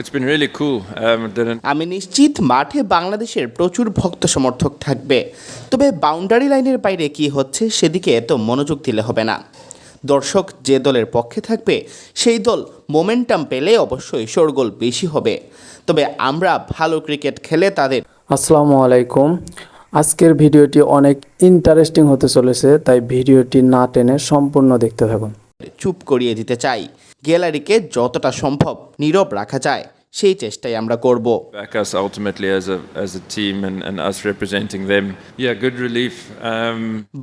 It's been really cool. আমি নিশ্চিত মাঠে বাংলাদেশের প্রচুর ভক্ত সমর্থক থাকবে, তবে বাউন্ডারি লাইনের বাইরে কি হচ্ছে সেদিকে এত মনোযোগ দিলে হবে না। দর্শক যে দলের পক্ষে থাকবে সেই দল মোমেন্টাম পেলে অবশ্যই শোরগোল বেশি হবে, তবে আমরা ভালো ক্রিকেট খেলে তাদের। আসসালামু আলাইকুম। আজকের ভিডিওটি অনেক ইন্টারেস্টিং হতে চলেছে, তাই ভিডিওটি না টেনে সম্পূর্ণ দেখতে থাকুন। চুপ করিয়ে দিতে চাই, গ্যালারিকে যতটা সম্ভব নীরব রাখা যায় সেই চেষ্টাই আমরা করব। Back us ultimately as a team and us representing them. Yeah, good relief.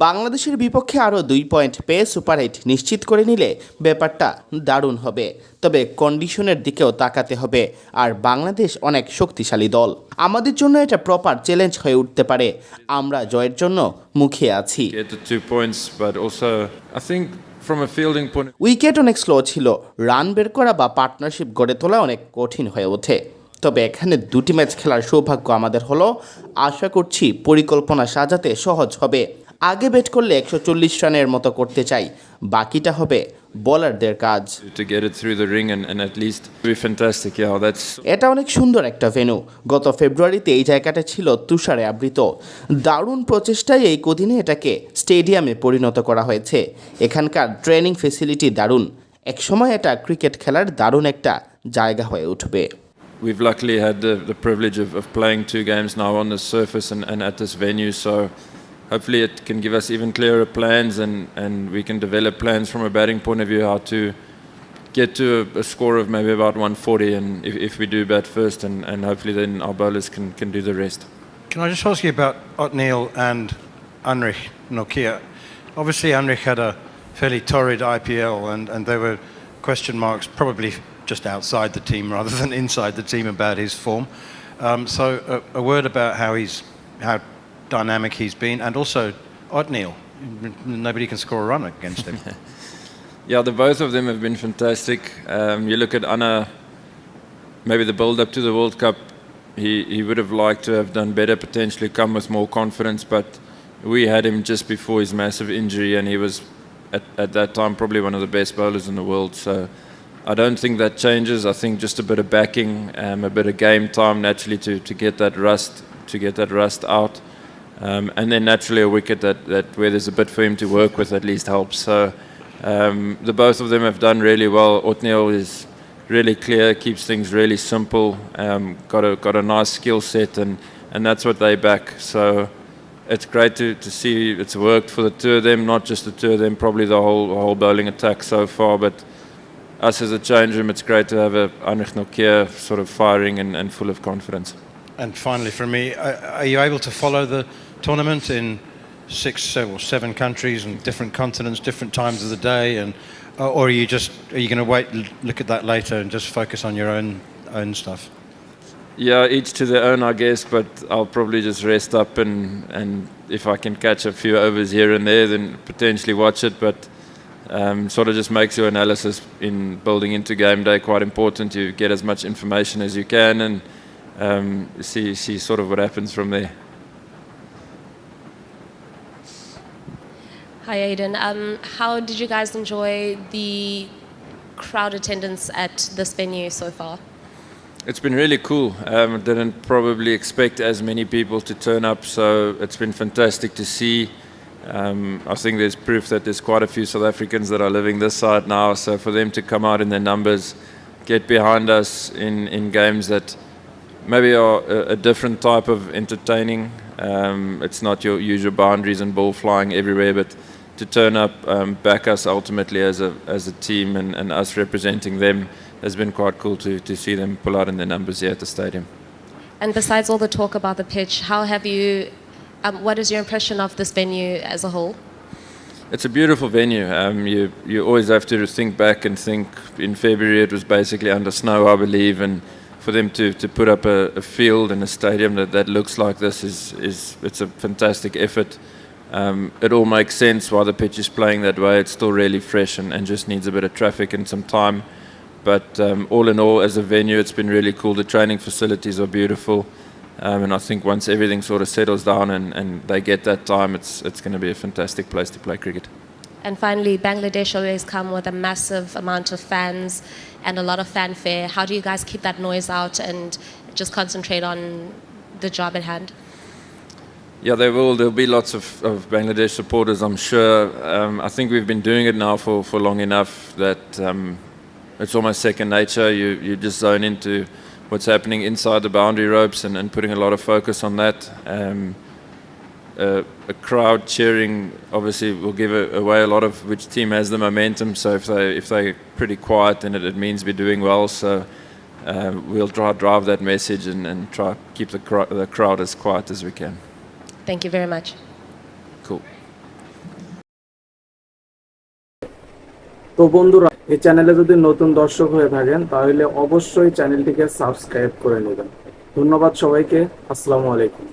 বাংলাদেশের বিপক্ষে আরও 2 পয়েন্ট পেয়ে সুপার 8 নিশ্চিত করে নিলে ব্যাপারটা দারুণ হবে, তবে কন্ডিশনের দিকেও তাকাতে হবে। আর বাংলাদেশ অনেক শক্তিশালী দল, আমাদের জন্য এটা প্রপার চ্যালেঞ্জ হয়ে উঠতে পারে। আমরা জয়ের জন্য মুখিয়ে আছি। Get the 2 points, but also I think from a fielding point. Wicket অনেক স্লো ছিল, রান বের করা বা পার্টনারশিপ গড়ে তোলা অনেক কঠিন হয়ে ওঠে। তবে এখানে 2টি ম্যাচ খেলার সৌভাগ্য আমাদের হলো। আশা করছি পরিকল্পনা সাজাতে সহজ হবে। আগে ব্যাট করলে 140 রানের মতো করতে চাই, বাকিটা হবে বোলারদের কাজ। To get it through the ring and at least be fantastic. Yeah, that's. এটা অনেক সুন্দর একটা ভেন্যু। গত ফেব্রুয়ারিতে এই জায়গাটা ছিল তুষারে আবৃত। দারুণ প্রচেষ্টায় এই কদিনে এটাকে স্টেডিয়ামে পরিণত করা হয়েছে। এখানকার ট্রেনিং ফেসিলিটি দারুণ। একসময় এটা ক্রিকেট খেলার দারুণ একটা জায়গা হয়ে উঠবে। We've luckily had the privilege of playing 2 games now on this surface and at this venue, so hopefully it can give us even clearer plans and we can develop plans from a batting point of view, how to get to a score of maybe about 140, and if we do bat first and hopefully then our bowlers can do the rest. Can I just ask you about Otniel and Anrich Nokia? Obviously Anrich had a fairly torrid IPL and there were question marks probably just outside the team rather than inside the team about his form. So a word about how dynamic he's been, and also Otniel. Nobody can score a run against him. Yeah, both of them have been fantastic. You look at Anna, maybe the build-up to the World Cup, he would have liked to have done better, potentially come with more confidence, but we had him just before his massive injury and he was at that time probably one of the best bowlers in the world. So I don't think that changes. I think just a bit of backing, a bit of game time naturally to get that rust out. And then naturally a wicket that where there's a bit for him to work with at least helps. So the both of them have done really well. Otniel is really clear, keeps things really simple, got a nice skill set and that's what they back. So it's great to see it's worked for the 2 of them, not just the 2 of them, probably the whole bowling attack so far, but us as a change room, it's great to have a Anrich Nokia sort of firing and full of confidence. And finally from me, are you able to follow the tournament in 6 or 7 countries and different continents, different times of the day, and or are you going to wait, look at that later and just focus on your own stuff? Yeah, each to their own, I guess, but I'll probably just rest up and if I can catch a few overs here and there, then potentially watch it, but sort of just makes your analysis in building into game day quite important. You get as much information as you can and see sort of what happens from there. Hi Aidan, how did you guys enjoy the crowd attendance at this venue so far? It's been really cool. Didn't probably expect as many people to turn up, so it's been fantastic to see. I think there's proof that there's quite a few South Africans that are living this side now, so for them to come out in their numbers, get behind us in games that maybe are a different type of entertaining. It's not your usual boundaries and ball flying everywhere, but to turn up, back us ultimately as a team and us representing them has been quite cool to see them pull out in their numbers here at the stadium. And besides all the talk about the pitch, what is your impression of this venue as a whole? It's a beautiful venue. You always have to think back and think in February it was basically under snow, I believe, and for them to put up a field and a stadium that looks like this it's a fantastic effort. It all makes sense why the pitch is playing that way. It's still really fresh and just needs a bit of traffic and some time. But all in all, as a venue, it's been really cool. The training facilities are beautiful. And I think once everything sort of settles down and they get that time, it's going to be a fantastic place to play cricket. And finally, Bangladesh always come with a massive amount of fans and a lot of fanfare. How do you guys keep that noise out and just concentrate on the job at hand? Yeah, there'll be lots of Bangladesh supporters, I'm sure. I think we've been doing it now for long enough that it's almost second nature. You just zone into what's happening inside the boundary ropes and putting a lot of focus on that. A crowd cheering obviously will give away a lot of which team has the momentum. So if they're pretty quiet, then it means we're doing well. So we'll drive that message and try to keep the crowd as quiet as we can. Thank you very much. Cool. তো বন্ধুরা, এই চ্যানেলে যদি নতুন দর্শক হয়ে থাকেন তাহলে অবশ্যই চ্যানেলটিকে সাবস্ক্রাইব করে নেবেন। ধন্যবাদ সবাইকে। আসসালামু আলাইকুম।